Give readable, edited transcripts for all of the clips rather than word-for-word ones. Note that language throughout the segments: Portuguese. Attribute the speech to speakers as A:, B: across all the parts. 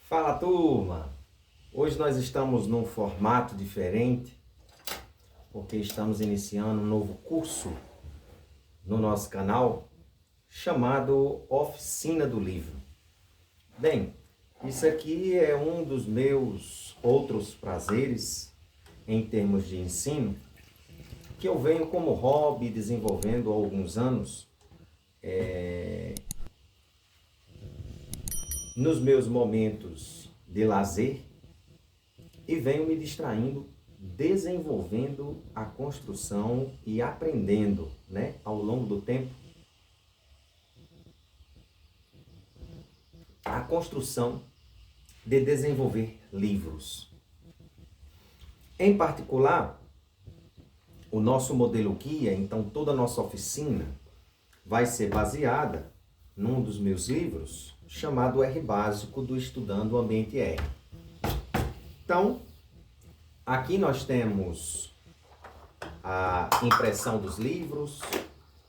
A: Fala, turma! Hoje nós estamos num formato diferente, porque estamos iniciando um novo curso no nosso canal, chamado Oficina do Livro. Bem, isso aqui é um dos meus outros prazeres em termos de ensino, que eu venho como hobby desenvolvendo há alguns anos, nos meus momentos de lazer, e venho me distraindo, desenvolvendo a construção e aprendendo, né, ao longo do tempo, a construção de desenvolver livros. Em particular, o nosso modelo guia, então toda a nossa oficina vai ser baseada num dos meus livros, chamado R Básico do Estudando o Ambiente R. Então, aqui nós temos a impressão dos livros,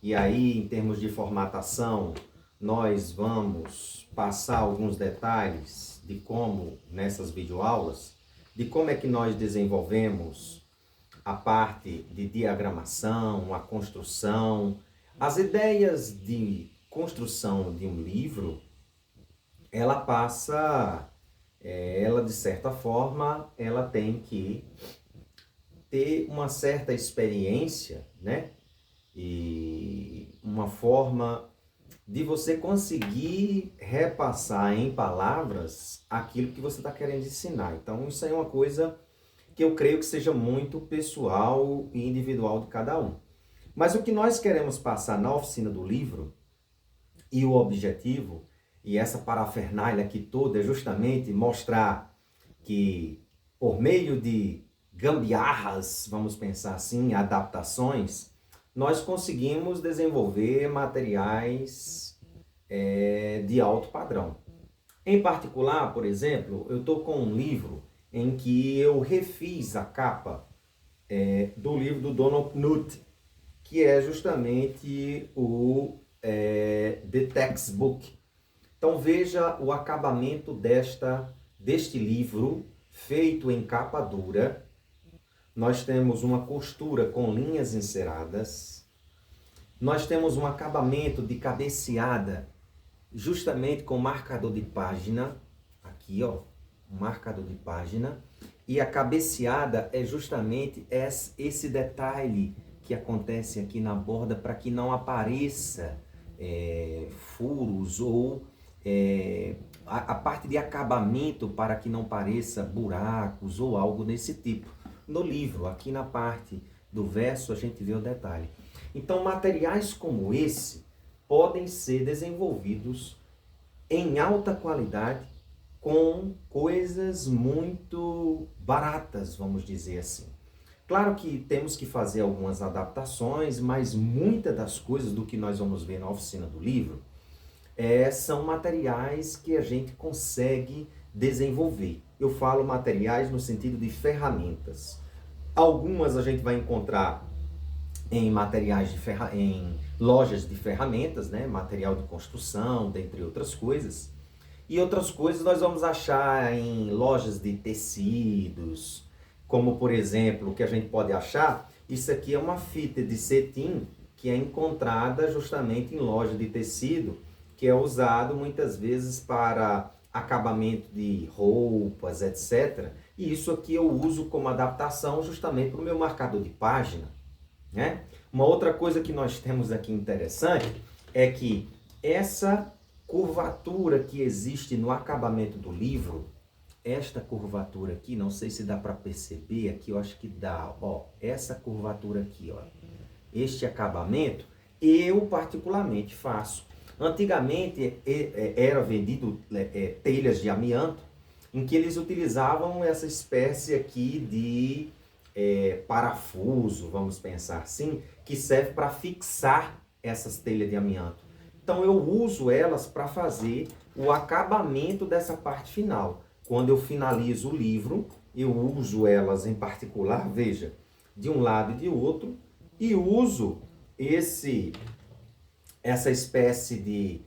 A: e aí, em termos de formatação, nós vamos passar alguns detalhes de como, nessas videoaulas, de como é que nós desenvolvemos a parte de diagramação, a construção, as ideias de construção de um livro. Ela passa, ela de certa forma, ela tem que ter uma certa experiência, né? E uma forma de você conseguir repassar em palavras aquilo que você está querendo ensinar. Então, isso aí é uma coisa que eu creio que seja muito pessoal e individual de cada um. Mas o que nós queremos passar na oficina do livro, e o objetivo, e essa parafernália aqui toda, é justamente mostrar que, por meio de gambiarras, vamos pensar assim, adaptações, nós conseguimos desenvolver materiais de alto padrão. Em particular, por exemplo, eu estou com um livro em que eu refiz a capa do livro do Donald Knuth, que é justamente o The Textbook. Então veja o acabamento deste livro, feito em capa dura. Nós temos uma costura com linhas enceradas. Nós temos um acabamento de cabeceada, justamente com marcador de página. Aqui, ó, um marcador de página. E a cabeceada é justamente esse detalhe que acontece aqui na borda, para que não apareça furos ou a parte de acabamento, para que não pareça buracos ou algo desse tipo. No livro, aqui na parte do verso, a gente vê o detalhe. Então, materiais como esse podem ser desenvolvidos em alta qualidade com coisas muito baratas, vamos dizer assim. Claro que temos que fazer algumas adaptações, mas muitas das coisas do que nós vamos ver na oficina do livro são materiais que a gente consegue desenvolver. Eu falo materiais no sentido de ferramentas. Algumas a gente vai encontrar em materiais em lojas de ferramentas, né? Material de construção, dentre outras coisas. E outras coisas nós vamos achar em lojas de tecidos, como por exemplo, o que a gente pode achar, isso aqui é uma fita de cetim que é encontrada justamente em loja de tecido, que é usado muitas vezes para acabamento de roupas, etc. E isso aqui eu uso como adaptação justamente para o meu marcador de página, né? Uma outra coisa que nós temos aqui interessante é que essa curvatura que existe no acabamento do livro, esta curvatura aqui, não sei se dá para perceber aqui, eu acho que dá, ó, essa curvatura aqui, ó, este acabamento, eu particularmente faço. Antigamente era vendido telhas de amianto, em que eles utilizavam essa espécie aqui de parafuso, vamos pensar assim, que serve para fixar essas telhas de amianto. Então eu uso elas para fazer o acabamento dessa parte final. Quando eu finalizo o livro, eu uso elas em particular, veja, de um lado e de outro, e uso essa espécie de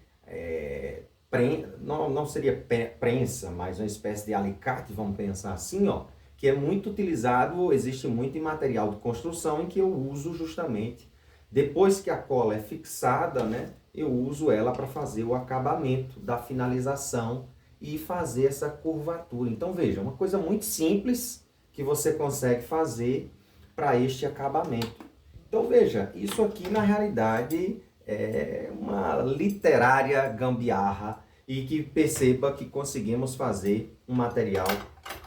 A: não seria prensa, mas uma espécie de alicate, vamos pensar assim, ó, que é muito utilizado, existe muito em material de construção, em que eu uso justamente, depois que a cola é fixada, né, eu uso ela para fazer o acabamento da finalização e fazer essa curvatura. Então veja, uma coisa muito simples que você consegue fazer para este acabamento. Então veja, isso aqui na realidade é uma literária gambiarra e que perceba que conseguimos fazer um material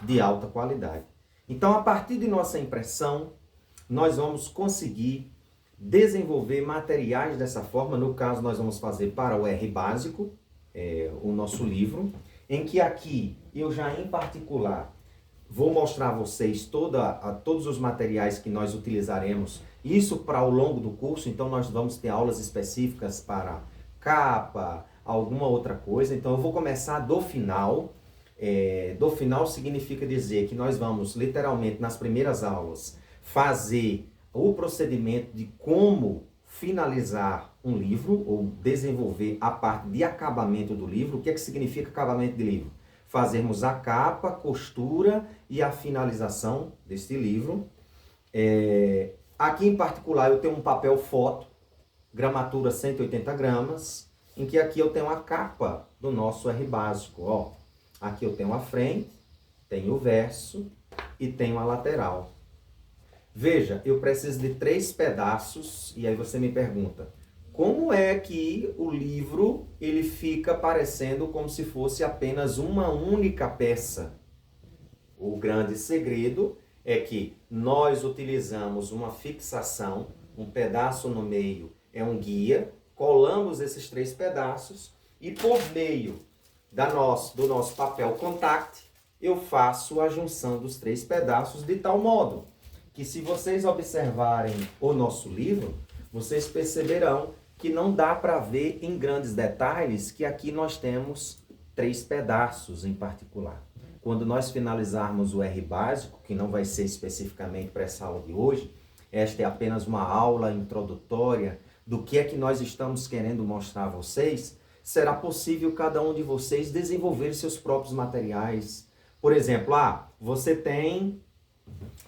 A: de alta qualidade. Então, a partir de nossa impressão, nós vamos conseguir desenvolver materiais dessa forma. No caso, nós vamos fazer para o R básico, o nosso livro, em que aqui eu já em particular vou mostrar a vocês todos os materiais que nós utilizaremos, isso para ao longo do curso. Então nós vamos ter aulas específicas para capa, alguma outra coisa. Então eu vou começar do final. Do final significa dizer que nós vamos literalmente nas primeiras aulas fazer o procedimento de como finalizar um livro ou desenvolver a parte de acabamento do livro. O que é que significa acabamento de livro? Fazermos a capa, costura e a finalização deste livro. Aqui em particular eu tenho um papel foto, gramatura 180 gramas, em que aqui eu tenho a capa do nosso R básico. Ó, aqui eu tenho a frente, tenho o verso e tenho a lateral. Veja, eu preciso de 3 pedaços e aí você me pergunta, como é que o livro ele fica parecendo como se fosse apenas uma única peça? O grande segredo é que nós utilizamos uma fixação, um pedaço no meio é um guia, colamos esses 3 pedaços e por meio do nosso papel contact, eu faço a junção dos 3 pedaços de tal modo que, se vocês observarem o nosso livro, vocês perceberão que não dá para ver em grandes detalhes que aqui nós temos 3 pedaços em particular. Quando nós finalizarmos o R básico, que não vai ser especificamente para essa aula de hoje, esta é apenas uma aula introdutória do que é que nós estamos querendo mostrar a vocês, será possível cada um de vocês desenvolver seus próprios materiais. Por exemplo, você tem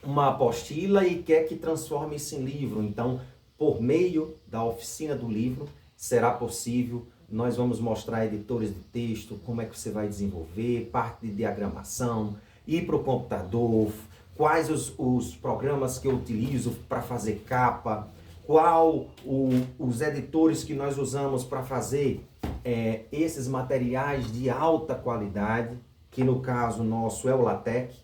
A: uma apostila e quer que transforme isso em livro. Então, por meio da oficina do livro, será possível. Nós vamos mostrar editores de texto, como é que você vai desenvolver, parte de diagramação, ir para o computador, quais os programas que eu utilizo para fazer capa, os editores que nós usamos para fazer esses materiais de alta qualidade, que no caso nosso é o LaTeX.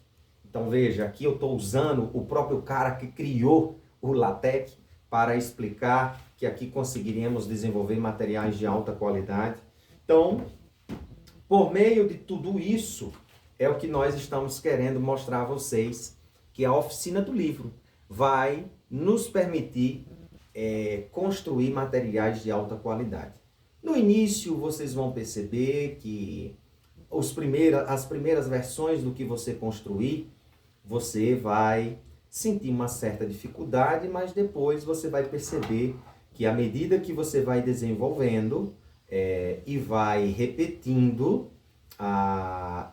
A: Então veja, aqui eu estou usando o próprio cara que criou o LaTeX para explicar que aqui conseguiríamos desenvolver materiais de alta qualidade. Então, por meio de tudo isso, é o que nós estamos querendo mostrar a vocês, que a oficina do livro vai nos permitir construir materiais de alta qualidade. No início, vocês vão perceber que as primeiras versões do que você construir, você vai sentir uma certa dificuldade, mas depois você vai perceber que à medida que você vai desenvolvendo e vai repetindo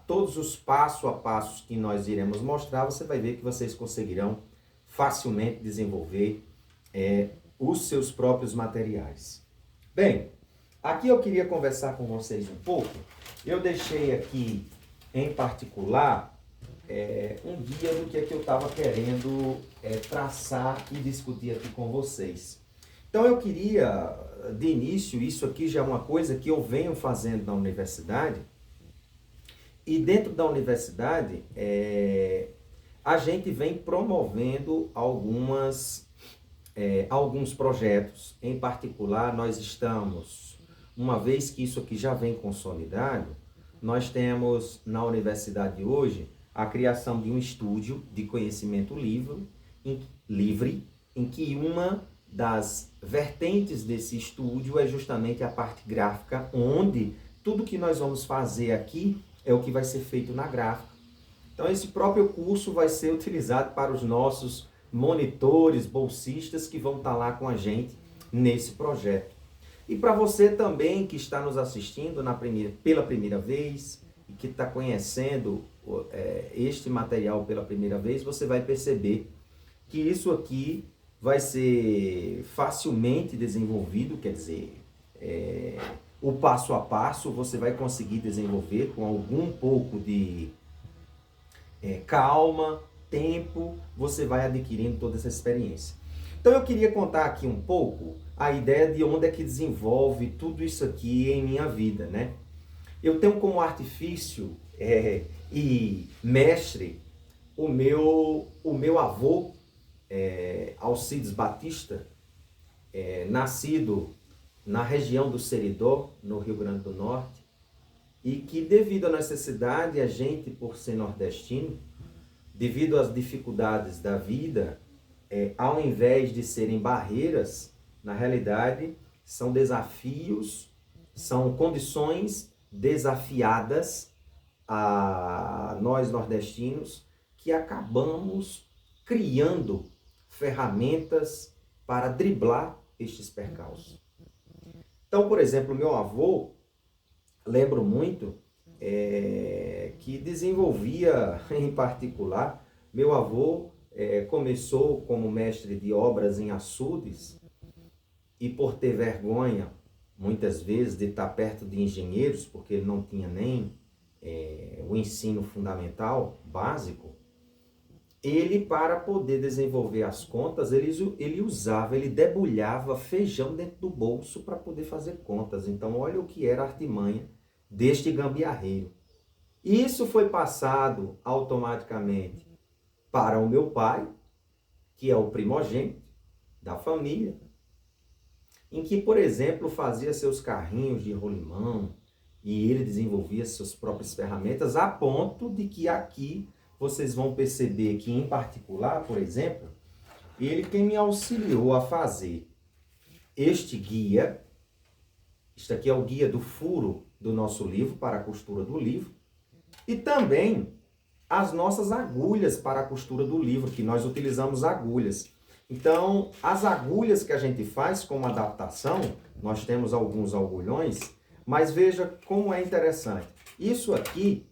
A: todos os passo a passos que nós iremos mostrar, você vai ver que vocês conseguirão facilmente desenvolver os seus próprios materiais. Bem, aqui eu queria conversar com vocês um pouco. Eu deixei aqui, em particular, um guia do que é que eu estava querendo traçar e discutir aqui com vocês. Então eu queria, de início, isso aqui já é uma coisa que eu venho fazendo na universidade, e dentro da universidade a gente vem promovendo alguns projetos. Em particular, nós estamos, uma vez que isso aqui já vem consolidado, nós temos na universidade hoje a criação de um estúdio de conhecimento livre, em que uma das vertentes desse estúdio é justamente a parte gráfica, onde tudo que nós vamos fazer aqui é o que vai ser feito na gráfica. Então esse próprio curso vai ser utilizado para os nossos monitores, bolsistas que vão estar lá com a gente nesse projeto. E para você também que está nos assistindo pela primeira vez e que está conhecendo este material pela primeira vez, você vai perceber que isso aqui vai ser facilmente desenvolvido, quer dizer, o passo a passo você vai conseguir desenvolver com algum pouco de calma, tempo, você vai adquirindo toda essa experiência. Então eu queria contar aqui um pouco a ideia de onde é que desenvolve tudo isso aqui em minha vida, né? Eu tenho como artifício e mestre o meu avô, Alcides Batista, nascido na região do Seridó, no Rio Grande do Norte, e que devido à necessidade, a gente, por ser nordestino, devido às dificuldades da vida, ao invés de serem barreiras, na realidade, são desafios, são condições desafiadas a nós nordestinos que acabamos criando ferramentas para driblar estes percalços. Então, por exemplo, meu avô, lembro muito, que desenvolvia, em particular, meu avô começou como mestre de obras em açudes e por ter vergonha, muitas vezes, de estar perto de engenheiros, porque ele não tinha nem o ensino fundamental, básico, ele, para poder desenvolver as contas, ele debulhava feijão dentro do bolso para poder fazer contas. Então, olha o que era a artimanha deste gambiarreiro. Isso foi passado automaticamente para o meu pai, que é o primogênito da família, em que, por exemplo, fazia seus carrinhos de rolimão e ele desenvolvia suas próprias ferramentas, a ponto de que aqui vocês vão perceber que, em particular, por exemplo, ele quem me auxiliou a fazer este guia. Isto aqui é o guia do furo do nosso livro, para a costura do livro. E também as nossas agulhas para a costura do livro, que nós utilizamos agulhas. Então, as agulhas que a gente faz como adaptação, nós temos alguns agulhões, mas veja como é interessante. Isso aqui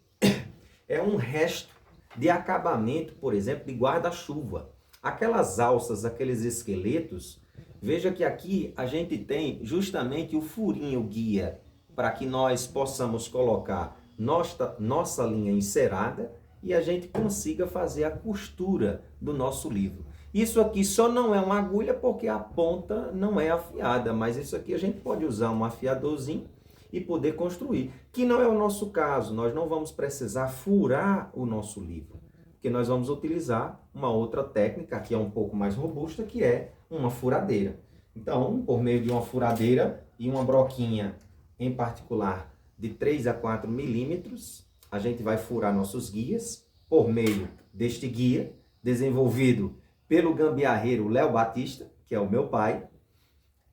A: é um resto de acabamento, por exemplo, de guarda-chuva. Aquelas alças, aqueles esqueletos, veja que aqui a gente tem justamente o furinho guia para que nós possamos colocar nossa linha encerada e a gente consiga fazer a costura do nosso livro. Isso aqui só não é uma agulha porque a ponta não é afiada, mas isso aqui a gente pode usar um afiadorzinho e poder construir, que não é o nosso caso. Nós não vamos precisar furar o nosso livro, porque nós vamos utilizar uma outra técnica que é um pouco mais robusta, que é uma furadeira. Então, por meio de uma furadeira e uma broquinha, em particular, de 3 a 4 milímetros, a gente vai furar nossos guias por meio deste guia, desenvolvido pelo gambiarreiro Léo Batista, que é o meu pai.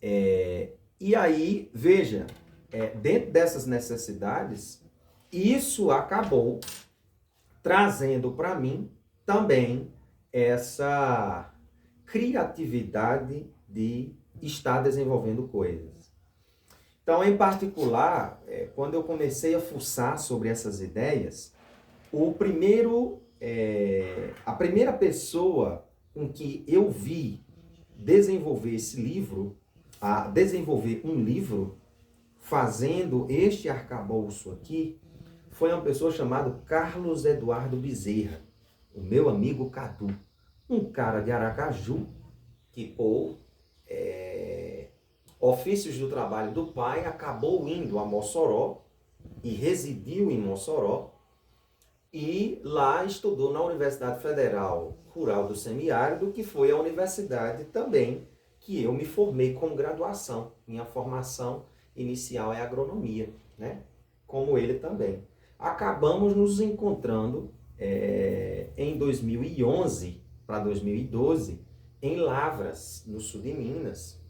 A: E aí, veja, dentro dessas necessidades, isso acabou trazendo para mim também essa criatividade de estar desenvolvendo coisas. Então, em particular, quando eu comecei a fuçar sobre essas ideias, a primeira pessoa com que eu vi desenvolver desenvolver um livro, fazendo este arcabouço aqui, foi uma pessoa chamada Carlos Eduardo Bezerra, o meu amigo Cadu, um cara de Aracaju, que por ofícios do trabalho do pai, acabou indo a Mossoró e residiu em Mossoró, e lá estudou na Universidade Federal Rural do Semiárido, que foi a universidade também que eu me formei como graduação. Minha formação inicial é agronomia, né? Como ele também. Acabamos nos encontrando em 2011 para 2012 em Lavras, no sul de Minas.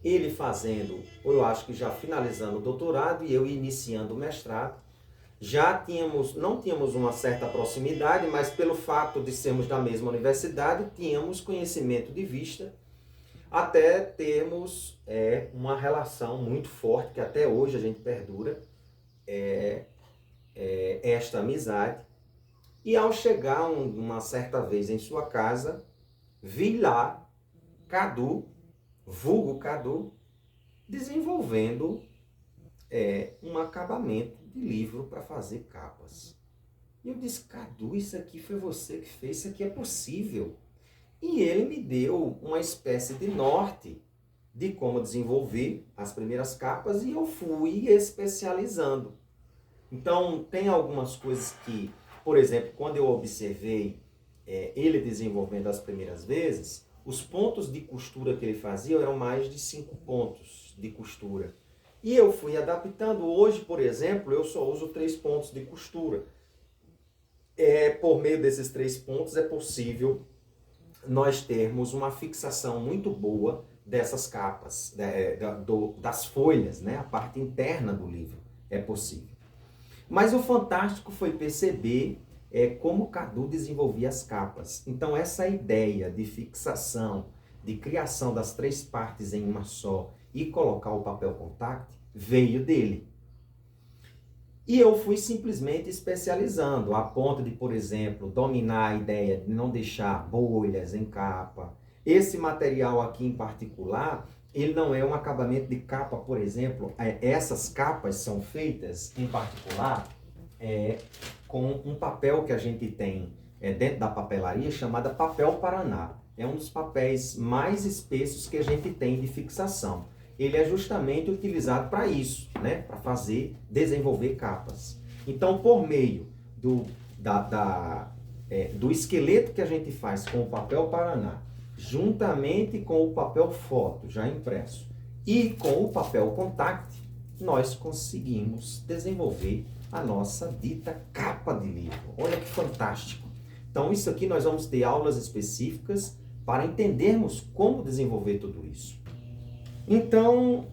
A: Ele fazendo, eu acho que já finalizando o doutorado e eu iniciando o mestrado. Não tínhamos uma certa proximidade, mas pelo fato de sermos da mesma universidade, tínhamos conhecimento de vista. até termos uma relação muito forte, que até hoje a gente perdura, esta amizade. E ao chegar uma certa vez em sua casa, vi lá Cadu, vulgo Cadu, desenvolvendo um acabamento de livro para fazer capas. E eu disse, Cadu, isso aqui foi você que fez, isso aqui é possível. E ele me deu uma espécie de norte de como desenvolver as primeiras capas e eu fui especializando. Então, tem algumas coisas que, por exemplo, quando eu observei ele desenvolvendo as primeiras vezes, os pontos de costura que ele fazia eram mais de 5 pontos de costura. E eu fui adaptando. Hoje, por exemplo, eu só uso 3 pontos de costura. Por meio desses 3 pontos é possível nós termos uma fixação muito boa dessas capas, das folhas, né? A parte interna do livro é possível. Mas o fantástico foi perceber como Cadu desenvolvia as capas. Então essa ideia de fixação, de criação das 3 partes em uma só e colocar o papel contact veio dele. E eu fui simplesmente especializando, a ponto de, por exemplo, dominar a ideia de não deixar bolhas em capa. Esse material aqui em particular, ele não é um acabamento de capa, por exemplo. Essas capas são feitas, em particular, com um papel que a gente tem dentro da papelaria, chamada papel Paraná. É um dos papéis mais espessos que a gente tem de fixação. Ele é justamente utilizado para isso, né? Para desenvolver capas. Então, por meio do esqueleto que a gente faz com o papel Paraná, juntamente com o papel foto já impresso e com o papel contact, nós conseguimos desenvolver a nossa dita capa de livro. Olha que fantástico! Então, isso aqui nós vamos ter aulas específicas para entendermos como desenvolver tudo isso. Então,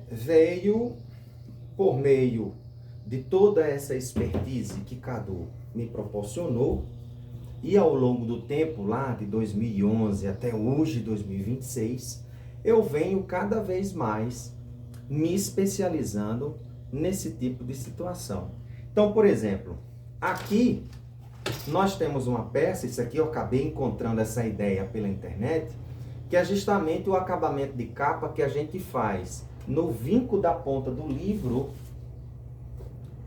A: veio por meio de toda essa expertise que Cadu me proporcionou, e ao longo do tempo, lá de 2011 até hoje, 2026, eu venho cada vez mais me especializando nesse tipo de situação. Então, por exemplo, aqui nós temos uma peça, isso aqui eu acabei encontrando essa ideia pela internet, que é justamente o acabamento de capa que a gente faz no vinco da ponta do livro,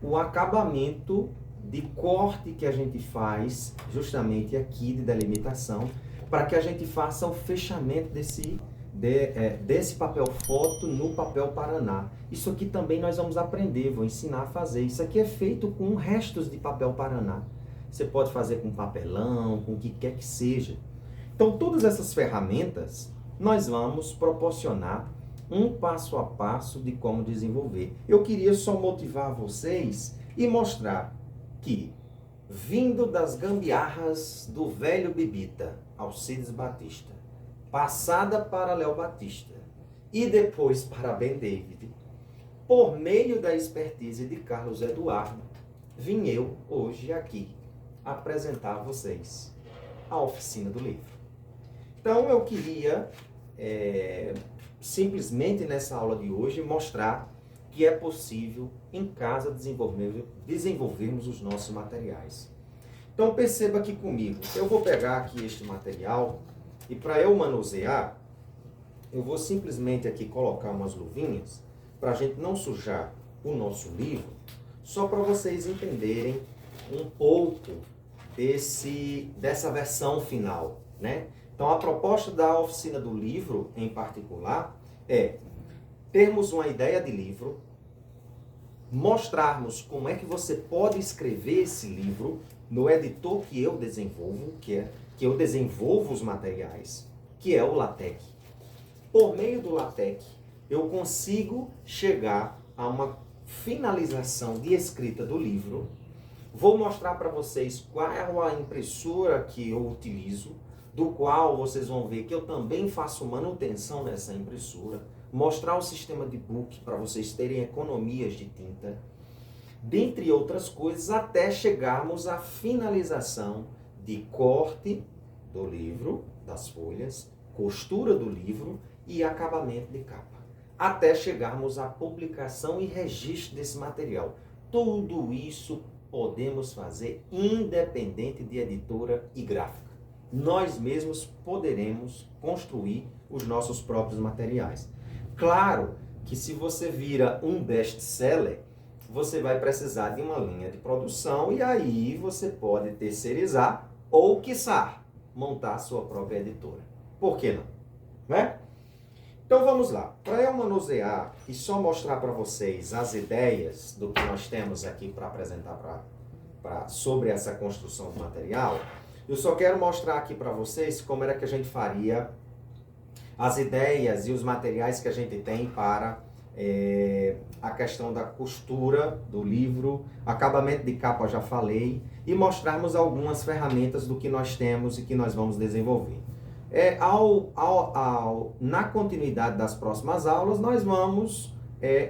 A: o acabamento de corte que a gente faz justamente aqui de delimitação, para que a gente faça o fechamento desse papel foto no papel Paraná. Isso aqui também nós vamos aprender, vou ensinar a fazer. Isso aqui é feito com restos de papel Paraná. Você pode fazer com papelão, com o que quer que seja. Então, todas essas ferramentas, nós vamos proporcionar um passo a passo de como desenvolver. Eu queria só motivar vocês e mostrar que, vindo das gambiarras do velho Bibita, Alcides Batista, passada para Léo Batista e depois para Ben David, por meio da expertise de Carlos Eduardo, vim eu hoje aqui apresentar a vocês a oficina do livro. Então eu queria simplesmente nessa aula de hoje mostrar que é possível em casa desenvolvermos os nossos materiais. Então perceba aqui comigo, eu vou pegar aqui este material e para eu manusear, eu vou simplesmente aqui colocar umas luvinhas para a gente não sujar o nosso livro, só para vocês entenderem um pouco dessa versão final, né? Então, a proposta da oficina do livro, em particular, é termos uma ideia de livro, mostrarmos como é que você pode escrever esse livro no editor que eu desenvolvo, que eu desenvolvo os materiais, que é o LaTeX. Por meio do LaTeX, eu consigo chegar a uma finalização de escrita do livro. Vou mostrar para vocês qual é a impressora que eu utilizo, do qual vocês vão ver que eu também faço manutenção nessa impressora, mostrar o sistema de book para vocês terem economias de tinta, dentre outras coisas, até chegarmos à finalização de corte do livro, das folhas, costura do livro e acabamento de capa, até chegarmos à publicação e registro desse material. Tudo isso podemos fazer independente de editora e gráfica. Nós mesmos poderemos construir os nossos próprios materiais. Claro que se você vira um best-seller, você vai precisar de uma linha de produção e aí você pode terceirizar ou, quiçá, montar a sua própria editora. Por que não? Né? Então vamos lá. Para eu manusear e só mostrar para vocês as ideias do que nós temos aqui para apresentar sobre essa construção do material, eu só quero mostrar aqui para vocês como era que a gente faria as ideias e os materiais que a gente tem para a questão da costura do livro, acabamento de capa, já falei, e mostrarmos algumas ferramentas do que nós temos e que nós vamos desenvolver. Na continuidade das próximas aulas, nós vamos,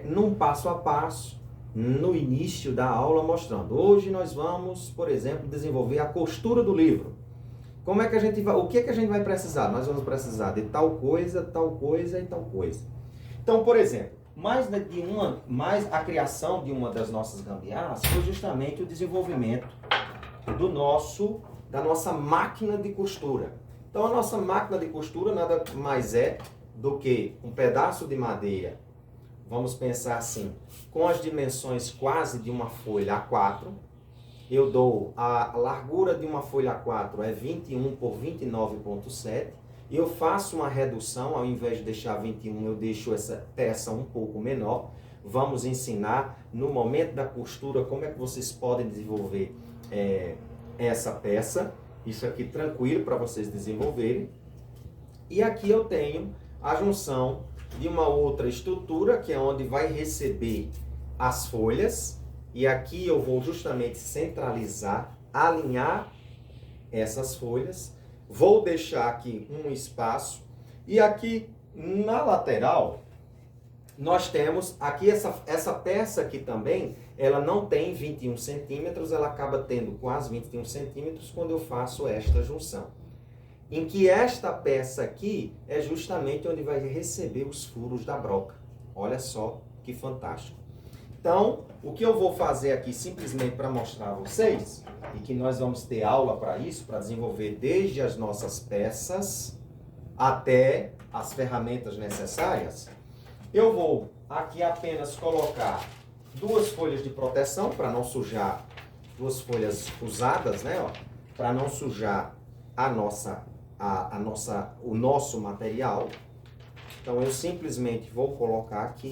A: num passo a passo, no início da aula, mostrando. Hoje nós vamos, por exemplo, desenvolver a costura do livro. Como é que a gente vai, o que é que a gente vai precisar? Nós vamos precisar de tal coisa e tal coisa. Então, por exemplo, mais a criação de uma das nossas gambiarras foi justamente o desenvolvimento da nossa máquina de costura. Então, a nossa máquina de costura nada mais é do que um pedaço de madeira, vamos pensar assim, com as dimensões quase de uma folha A4. Eu dou a largura de uma folha A4 é 21 por 29,7. Eu faço uma redução, ao invés de deixar 21, eu deixo essa peça um pouco menor. Vamos ensinar no momento da costura como é que vocês podem desenvolver essa peça. Isso aqui tranquilo para vocês desenvolverem. E aqui eu tenho a junção de uma outra estrutura, que é onde vai receber as folhas. E aqui eu vou justamente centralizar, alinhar essas folhas. Vou deixar aqui um espaço. E aqui na lateral, nós temos aqui essa peça aqui também, ela não tem 21 centímetros, ela acaba tendo quase 21 centímetros quando eu faço esta junção. Em que esta peça aqui é justamente onde vai receber os furos da broca. Olha só que fantástico. Então, o que eu vou fazer aqui simplesmente para mostrar a vocês, e que nós vamos ter aula para isso, para desenvolver desde as nossas peças até as ferramentas necessárias, eu vou aqui apenas colocar duas folhas de proteção para não sujar, duas folhas usadas, né, ó, para não sujar o nosso material. Então eu simplesmente vou colocar aqui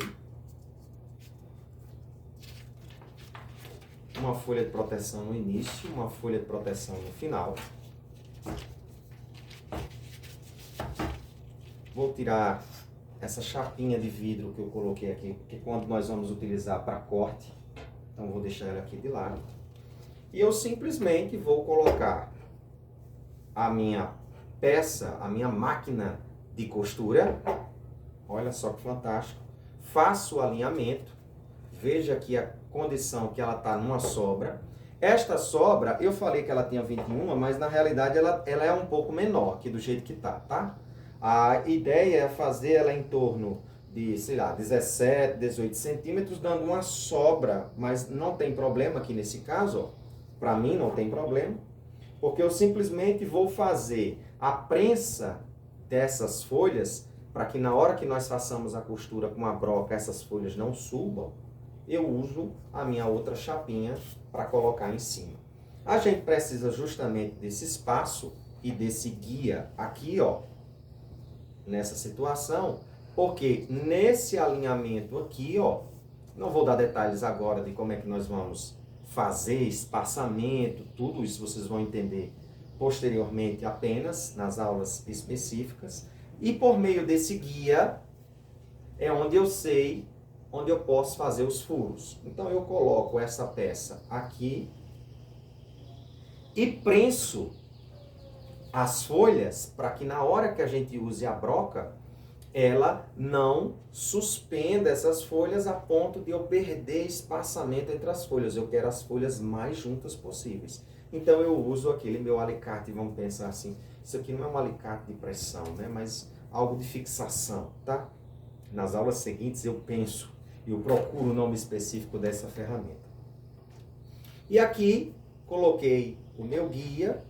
A: uma folha de proteção no início, uma folha de proteção no final. Vou tirar essa chapinha de vidro que eu coloquei aqui, porque quando nós vamos utilizar para corte, então vou deixar ela aqui de lado. E eu simplesmente vou colocar a minha peça, a minha máquina de costura. Olha só que fantástico. Faço o alinhamento. Veja aqui a condição que ela está numa sobra. Esta sobra, eu falei que ela tinha 21, mas na realidade ela é um pouco menor aqui do jeito que tá? A ideia é fazer ela em torno de, sei lá, 17, 18 centímetros, dando uma sobra, mas não tem problema aqui nesse caso, para mim não tem problema, porque eu simplesmente vou fazer a prensa dessas folhas, para que na hora que nós façamos a costura com a broca, essas folhas não subam, eu uso a minha outra chapinha para colocar em cima. A gente precisa justamente desse espaço e desse guia aqui, ó, nessa situação, porque nesse alinhamento aqui, ó, não vou dar detalhes agora de como é que nós vamos fazer espaçamento, tudo isso vocês vão entender posteriormente apenas nas aulas específicas, e por meio desse guia é onde eu sei, onde eu posso fazer os furos. Então eu coloco essa peça aqui e prenso as folhas para que na hora que a gente use a broca, ela não suspenda essas folhas a ponto de eu perder espaçamento entre as folhas. Eu quero as folhas mais juntas possíveis. Então eu uso aquele meu alicate, vamos pensar assim, isso aqui não é um alicate de pressão, né? Mas algo de fixação, tá? Nas aulas seguintes eu penso, eu procuro o nome específico dessa ferramenta. E aqui coloquei o meu guia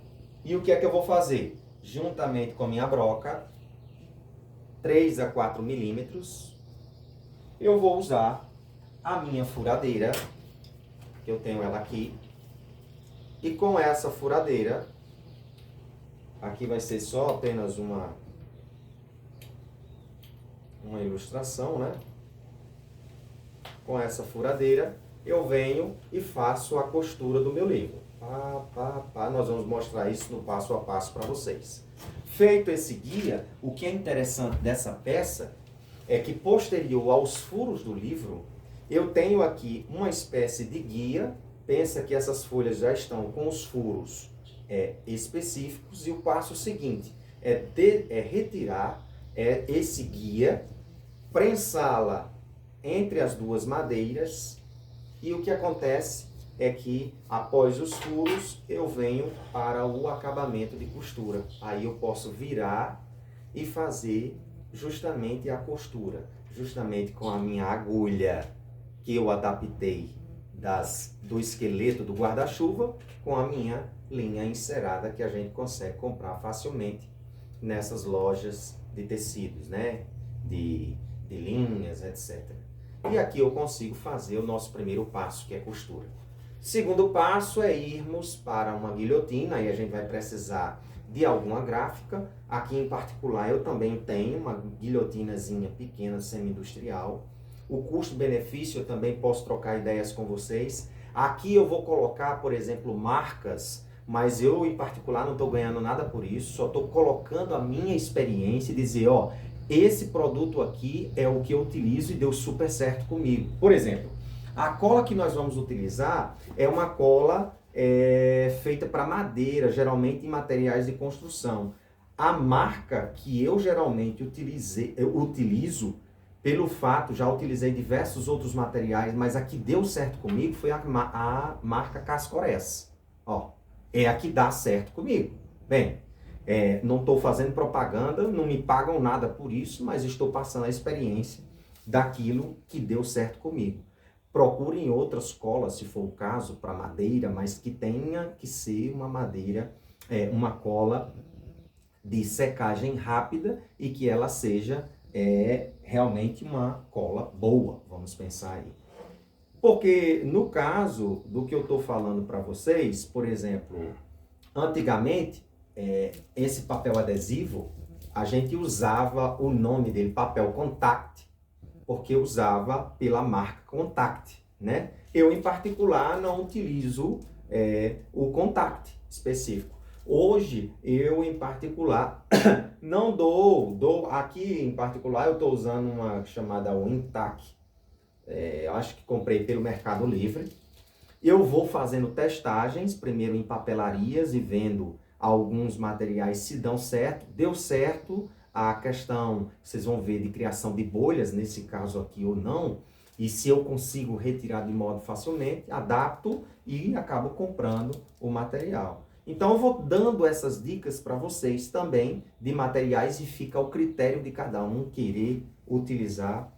A: e o que é que eu vou fazer? Juntamente com a minha broca, 3 a 4 milímetros, eu vou usar a minha furadeira, que eu tenho ela aqui, e com essa furadeira, aqui vai ser só apenas uma ilustração, né? Com essa furadeira, eu venho e faço a costura do meu livro. Nós vamos mostrar isso no passo a passo para vocês. Feito esse guia, o que é interessante dessa peça é que posterior aos furos do livro, eu tenho aqui uma espécie de guia. Pensa que essas folhas já estão com os furos específicos e o passo seguinte é retirar esse guia, prensá-la entre as duas madeiras e o que acontece é que após os furos eu venho para o acabamento de costura. Aí eu posso virar e fazer justamente a costura, justamente com a minha agulha que eu adaptei do esqueleto do guarda-chuva com a minha linha encerada que a gente consegue comprar facilmente nessas lojas de tecidos, né? De linhas, etc. E aqui eu consigo fazer o nosso primeiro passo, que é costura. Segundo passo é irmos para uma guilhotina, aí a gente vai precisar de alguma gráfica. Aqui em particular eu também tenho uma guilhotinazinha pequena, semi-industrial. O custo-benefício eu também posso trocar ideias com vocês. Aqui eu vou colocar, por exemplo, marcas, mas eu em particular não estou ganhando nada por isso, só estou colocando a minha experiência e dizer, ó, esse produto aqui é o que eu utilizo e deu super certo comigo. Por exemplo, a cola que nós vamos utilizar é uma cola feita para madeira, geralmente em materiais de construção. A marca que eu geralmente utilizo, pelo fato, já utilizei diversos outros materiais, mas a que deu certo comigo foi a marca Cascorés. Ó, é a que dá certo comigo. Bem, não estou fazendo propaganda, não me pagam nada por isso, mas estou passando a experiência daquilo que deu certo comigo. Procurem outras colas, se for o caso, para madeira, mas que tenha que ser uma madeira, uma cola de secagem rápida e que ela seja realmente uma cola boa, vamos pensar aí. Porque no caso do que eu estou falando para vocês, por exemplo, antigamente, esse papel adesivo, a gente usava o nome dele, papel contact, porque usava pela marca Contact, né? Eu, em particular, não utilizo o Contact específico. Hoje, eu, em particular, não dou aqui, em particular, eu estou usando uma chamada Intac. Acho que comprei pelo Mercado Livre. Eu vou fazendo testagens, primeiro em papelarias e vendo alguns materiais se dão certo. Deu certo a questão, vocês vão ver, de criação de bolhas, nesse caso aqui ou não, e se eu consigo retirar de modo facilmente, adapto e acabo comprando o material. Então eu vou dando essas dicas para vocês também de materiais e fica ao critério de cada um querer utilizar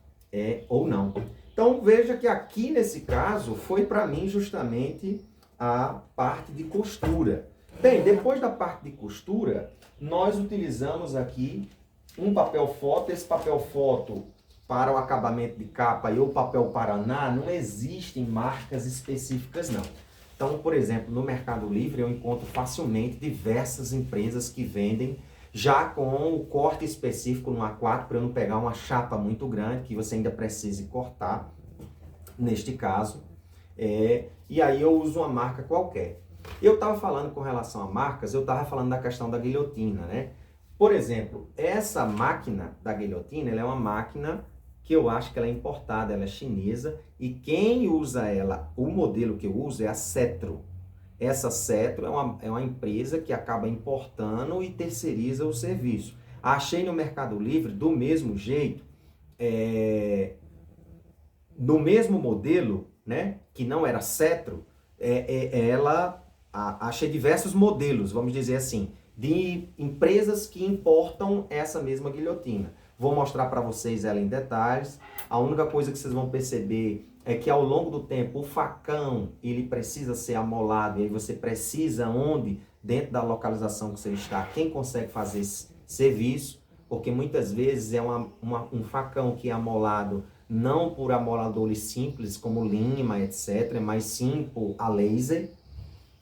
A: ou não. Então veja que aqui nesse caso foi para mim justamente a parte de costura. Bem, depois da parte de costura, nós utilizamos aqui um papel foto. Esse papel foto para o acabamento de capa e o papel Paraná, não existem marcas específicas não. Então, por exemplo, no Mercado Livre eu encontro facilmente diversas empresas que vendem já com o corte específico no A4 para eu não pegar uma chapa muito grande que você ainda precise cortar, neste caso. E aí eu uso uma marca qualquer. Eu estava falando com relação a marcas, eu estava falando da questão da guilhotina, né? Por exemplo, essa máquina da guilhotina, ela é uma máquina que eu acho que ela é importada, ela é chinesa, e quem usa ela, o modelo que eu uso é a Cetro. Essa Cetro é uma empresa que acaba importando e terceiriza o serviço. Achei no Mercado Livre, do mesmo jeito, no mesmo modelo, né, que não era Cetro, ela achei diversos modelos, vamos dizer assim, de empresas que importam essa mesma guilhotina. Vou mostrar para vocês ela em detalhes. A única coisa que vocês vão perceber é que ao longo do tempo o facão ele precisa ser amolado, e aí você precisa onde, dentro da localização que você está, quem consegue fazer esse serviço, porque muitas vezes é um facão que é amolado não por amoladores simples como lima, etc., mas sim por a laser.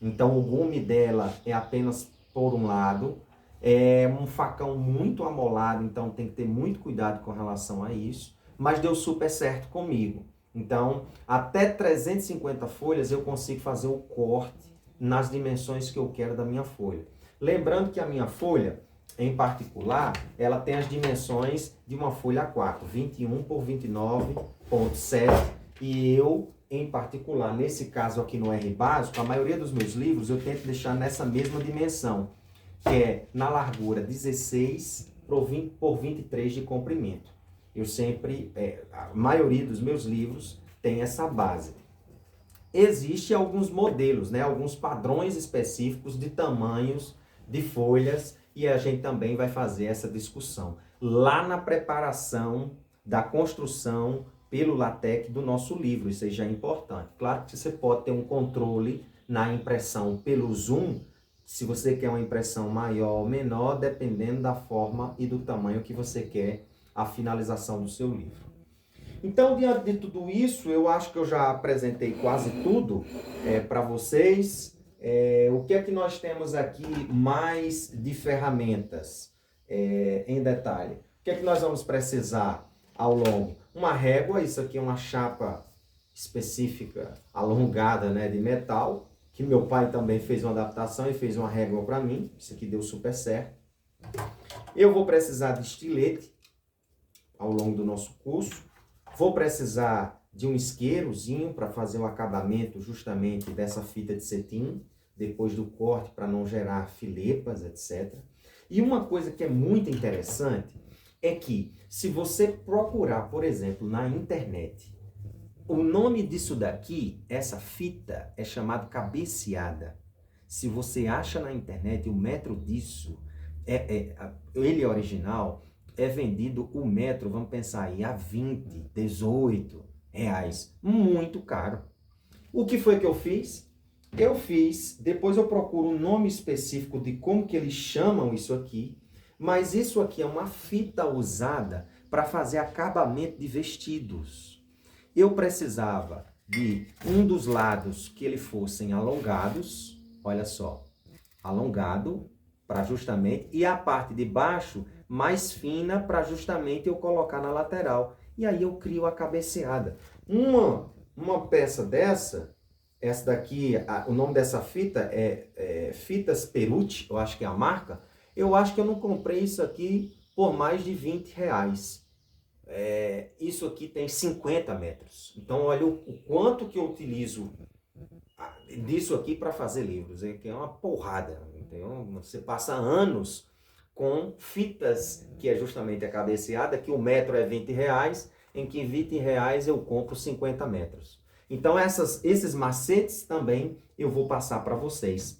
A: Então o gume dela é apenas por um lado. É um facão muito amolado, então tem que ter muito cuidado com relação a isso. Mas deu super certo comigo. Então, até 350 folhas eu consigo fazer o corte nas dimensões que eu quero da minha folha. Lembrando que a minha folha, em particular, ela tem as dimensões de uma folha A4, 21 por 29,7. E eu, em particular, nesse caso aqui no R básico, a maioria dos meus livros eu tento deixar nessa mesma dimensão, que é na largura 16 por 23 de comprimento. Eu sempre, a maioria dos meus livros tem essa base. Existem alguns modelos, né, alguns padrões específicos de tamanhos de folhas, e a gente também vai fazer essa discussão lá na preparação da construção pelo LaTeX do nosso livro. Isso aí já é importante. Claro que você pode ter um controle na impressão pelo Zoom, se você quer uma impressão maior ou menor, dependendo da forma e do tamanho que você quer a finalização do seu livro. Então, diante de tudo isso, eu acho que eu já apresentei quase tudo para vocês. O que é que nós temos aqui mais de ferramentas em detalhe? O que é que nós vamos precisar ao longo? Uma régua, isso aqui é uma chapa específica, alongada, né, de metal, que meu pai também fez uma adaptação e fez uma régua para mim. Isso aqui deu super certo. Eu vou precisar de estilete ao longo do nosso curso. Vou precisar de um isqueirozinho para fazer o acabamento justamente dessa fita de cetim, depois do corte, para não gerar filepas, etc. E uma coisa que é muito interessante é que, se você procurar, por exemplo, na internet, o nome disso daqui, essa fita, é chamado cabeceada. Se você acha na internet, o metro disso, ele é original, é vendido o metro, vamos pensar aí, a 20, 18 reais. Muito caro. O que foi que eu fiz? Depois eu procuro um nome específico de como que eles chamam isso aqui, mas isso aqui é uma fita usada para fazer acabamento de vestidos. Eu precisava de um dos lados que eles fossem alongados, olha só, alongado para justamente, e a parte de baixo mais fina para justamente eu colocar na lateral. E aí eu crio a cabeceada. Uma peça dessa, essa daqui, o nome dessa fita é Fitas Perucci, eu acho que é a marca. Eu acho que eu não comprei isso aqui por mais de 20 reais. Isso aqui tem 50 metros. Então, olha o quanto que eu utilizo disso aqui para fazer livros. Que é uma porrada. Então, você passa anos com fitas, que é justamente a cabeceada, que o metro é 20 reais, em que 20 reais eu compro 50 metros. Então, esses macetes também eu vou passar para vocês.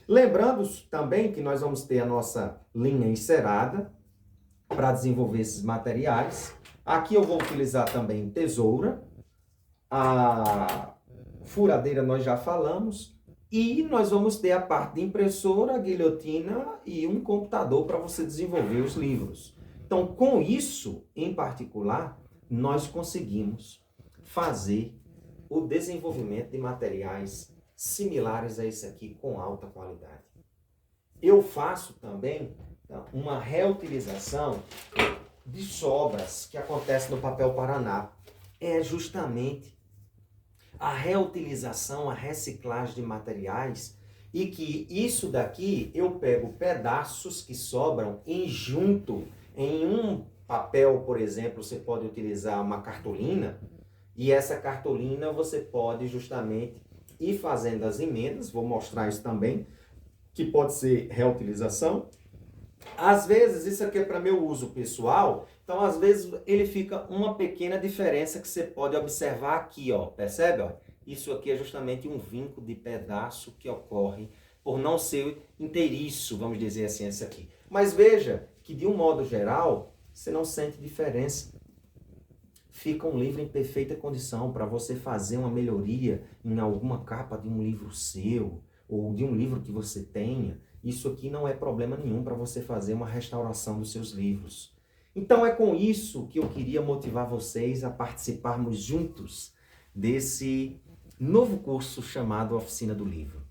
A: Lembrando também que nós vamos ter a nossa linha encerada para desenvolver esses materiais. Aqui eu vou utilizar também tesoura, a furadeira nós já falamos, e nós vamos ter a parte de impressora, guilhotina e um computador para você desenvolver os livros. Então, com isso, em particular, nós conseguimos fazer o desenvolvimento de materiais similares a esse aqui com alta qualidade. Eu faço também uma reutilização de sobras que acontece no Papel Paraná. É justamente a reutilização, a reciclagem de materiais, e que isso daqui eu pego pedaços que sobram e junto em um papel, por exemplo, você pode utilizar uma cartolina, e essa cartolina você pode justamente ir fazendo as emendas, vou mostrar isso também, que pode ser reutilização. Às vezes, isso aqui é para meu uso pessoal, então às vezes ele fica uma pequena diferença que você pode observar aqui, ó, percebe? Ó? Isso aqui é justamente um vinco de pedaço que ocorre por não ser inteiriço, vamos dizer assim, essa aqui. Mas veja que, de um modo geral, você não sente diferença. Fica um livro em perfeita condição para você fazer uma melhoria em alguma capa de um livro seu, ou de um livro que você tenha. Isso aqui não é problema nenhum para você fazer uma restauração dos seus livros. Então é com isso que eu queria motivar vocês a participarmos juntos desse novo curso chamado Oficina do Livro.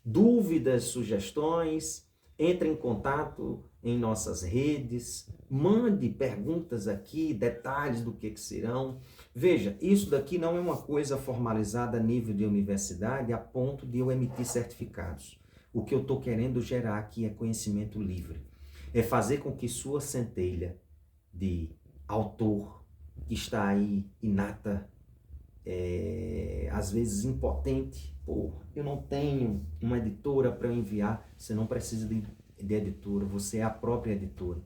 A: Dúvidas, sugestões, entre em contato em nossas redes, mande perguntas aqui, detalhes do que serão. Veja, isso daqui não é uma coisa formalizada a nível de universidade a ponto de eu emitir certificados. O que eu estou querendo gerar aqui é conhecimento livre. É fazer com que sua centelha de autor que está aí inata, às vezes impotente, eu não tenho uma editora para eu enviar. Você não precisa de editora, você é a própria editora.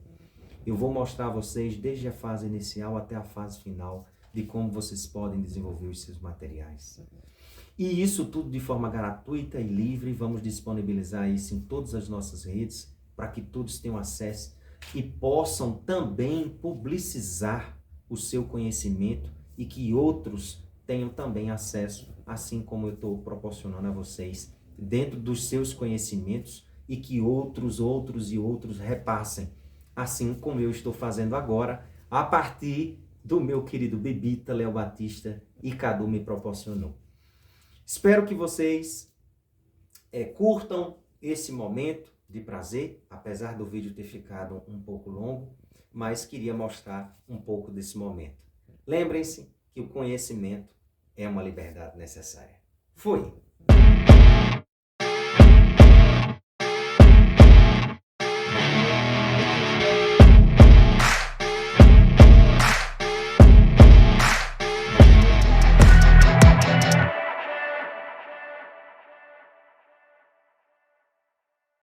A: Eu vou mostrar a vocês desde a fase inicial até a fase final de como vocês podem desenvolver os seus materiais. E isso tudo de forma gratuita e livre. Vamos disponibilizar isso em todas as nossas redes para que todos tenham acesso e possam também publicizar o seu conhecimento e que outros tenham também acesso, assim como eu estou proporcionando a vocês, dentro dos seus conhecimentos, e que outros repassem, assim como eu estou fazendo agora, a partir do meu querido Bebita, Léo Batista e Cadu me proporcionou. Espero que vocês curtam esse momento de prazer, apesar do vídeo ter ficado um pouco longo, mas queria mostrar um pouco desse momento. Lembrem-se que o conhecimento é uma liberdade necessária. Fui!